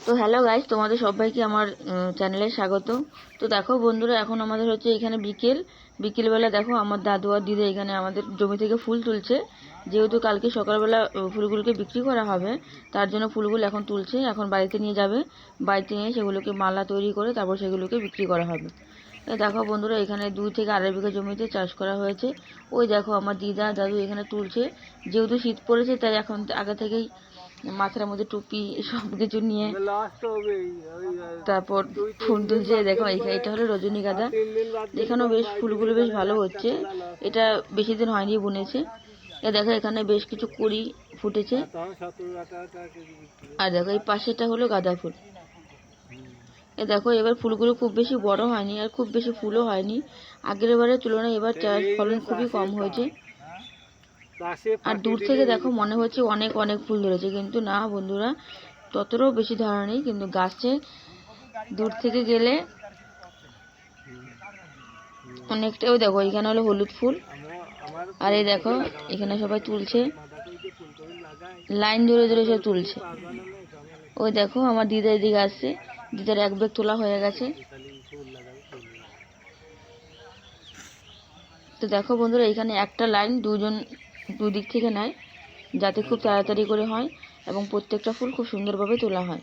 তো hello guys, তোমাদের সবাইকে আমার চ্যানেলে স্বাগত। তো দেখো বন্ধুরা, এখন আমাদের হচ্ছে এখানে বিকেলবেলা। দেখো আমার দাদু আর দিদা এখানে আমাদের জমি থেকে ফুল তুলছে। যেহেতু কালকে সকালবেলা ফুলগুলোকে বিক্রি করা হবে, তার জন্য ফুলগুলো এখন তুলছে। এখন বাড়িতে নিয়ে যাবে, বাড়িতে নিয়ে সেগুলোকে মালা তৈরি করে তারপর সেগুলোকে বিক্রি করা হবে। দেখো বন্ধুরা, এখানে 2 থেকে 2.5 বিঘা জমিতে চাষ করা হয়েছে। ওই দেখো আমার দিদা দাদু এখানে তুলছে। যেহেতু শীত পড়েছে তাই এখন আগে থেকেই মাথার মধ্যে টুপি সব কিছু নিয়ে তারপর ফুল তুলছে। দেখো এটা হলো রজনীগন্ধা। এখানেও বেশ ফুলগুলো বেশ ভালো হচ্ছে। এটা বেশি দিন হয়নি বুনেছে। দেখো এখানে বেশ কিছু কুড়ি ফুটেছে। আর দেখো এই পাশেটা হলো গাঁদা ফুল। দেখো এবার ফুলগুলো খুব বেশি বড় হয়নি আর খুব বেশি ফুলও হয়নি। আগের বারের তুলনায় এবার চাষ ফলন খুবই কম হয়েছে। আর দূর থেকে দেখো মনে হচ্ছে অনেক অনেক ফুল ধরেছে, কিন্তু না বন্ধুরা, ততটাও বেশি ধরা নেই। কিন্তু গাছে দূর থেকে গেলে অনেকটাও। দেখো এখানে হলো হলুদ ফুল। আর এই দেখো এখানে সবাই তুলছে, লাইন ধরে ধরে সব তুলছে। ওই দেখো আমার দিদা এদিকে আসছে, দিদার এক ব্যাগ তোলা হয়ে গেছে। তো দেখো বন্ধুরা, এখানে একটা লাইন দুদিক থেকে নেয়, যাতে খুব তাড়াতাড়ি করে হয় এবং প্রত্যেকটা ফুল খুব সুন্দরভাবে তোলা হয়।